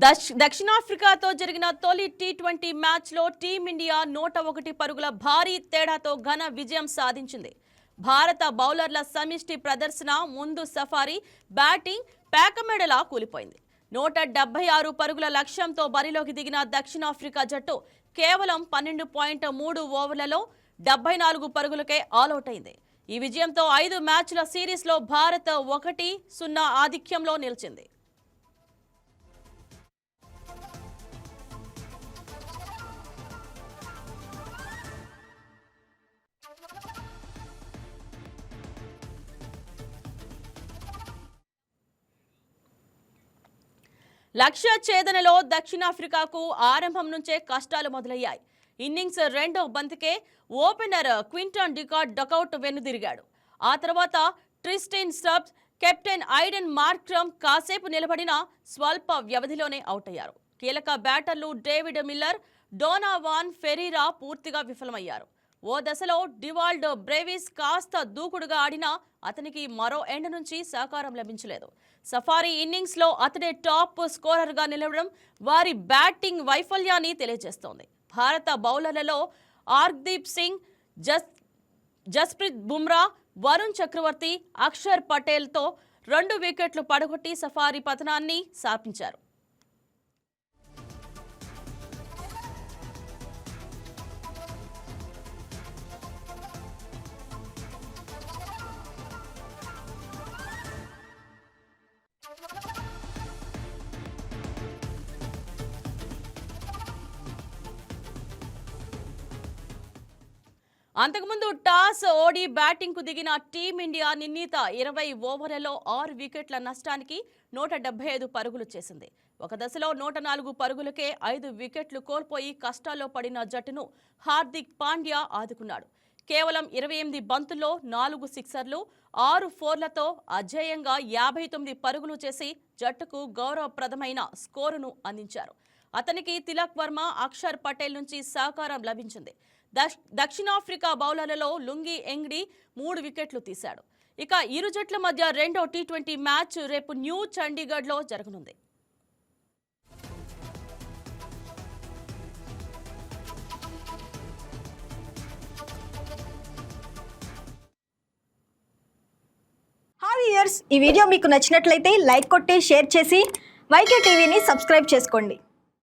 దక్షిణాఫ్రికాతో జరిగిన తొలి టీ20 మ్యాచ్లో టీమిండియా 101 పరుగుల భారీ తేడాతో ఘన విజయం సాధించింది. భారత బౌలర్ల సమిష్టి ప్రదర్శన ముందు సఫారీ బ్యాటింగ్ పేకమెడలా కూలిపోయింది. 176 పరుగుల లక్ష్యంతో బరిలోకి దిగిన దక్షిణాఫ్రికా జట్టు కేవలం 12.3 ఓవర్లలో 74 పరుగులకే ఆలౌట్ అయింది. ఈ విజయంతో 5 మ్యాచ్ల సిరీస్లో భారత్ 1-0 ఆధిక్యంలో నిలిచింది. లక్ష్య ఛేదనలో దక్షిణాఫ్రికాకు ఆరంభం నుంచే కష్టాలు మొదలయ్యాయి. ఇన్నింగ్స్ రెండో బంతికే ఓపెనర్ క్వింటన్ డికాక్ డకౌట్ వెనుదిరిగాడు. ఆ తర్వాత Tristan stubs, captain Aiden Markram కాసేపు నిలబడిన స్వల్ప వ్యవధిలోనే అవుట్ అయ్యారు. కీలక బ్యాటర్లు డేవిడ్ మిల్లర్, డోనావాన్ ఫెరీరా పూర్తిగా విఫలమయ్యారు. ఓ దశలో డివాల్డ్ బ్రేవిస్ కాస్త దూకుడుగా ఆడినా అతనికి మరో ఎండ్ నుంచి సహకారం లభించలేదు. సఫారీ ఇన్నింగ్స్లో అతడే టాప్ స్కోరర్గా నిలవడం వారి బ్యాటింగ్ వైఫల్యాన్ని తెలియజేస్తోంది. భారత బౌలర్లలో ఆర్దీప్ సింగ్, జస్ప్రీత్ బుమ్రా, వరుణ్ చక్రవర్తి, అక్షర్ పటేల్తో 2 వికెట్లు పడగొట్టి సఫారీ పతనాన్ని శాపించారు. అంతకుముందు టాస్ ఓడి బ్యాటింగ్ కు దిగిన టీమిండియా నిర్ణీత 20 ఓవర్లలో 6 వికెట్ల నష్టానికి 175 పరుగులు చేసింది. ఒక దశలో 104 పరుగులకే 5 వికెట్లు కోల్పోయి కష్టాల్లో పడిన జట్టును హార్దిక్ పాండ్యా ఆదుకున్నాడు. కేవలం 28 బంతుల్లో 4 సిక్సర్లు, 6 ఫోర్లతో అజేయంగా 59 పరుగులు చేసి జట్టుకు గౌరవప్రదమైన స్కోరును అందించారు. అతనికి తిలక్ వర్మ, అక్షర్ పటేల్ నుంచి సహకారం లభించింది. దక్షిణాఫ్రికా బౌలర్లలో లుంగి ఎంగ్డి 3 వికెట్లు తీశాడు. ఇక ఇరు జట్ల మధ్య రెండో టీ20 మ్యాచ్ రేపు న్యూ చండీగఢ్లో జరగనుంది. హాయ్ వ్యూయర్స్, ఈ వీడియో మీకు నచ్చినట్లయితే లైక్ కొట్టి షేర్ చేసి వైకే టీవీని సబ్స్క్రైబ్ చేసుకోండి.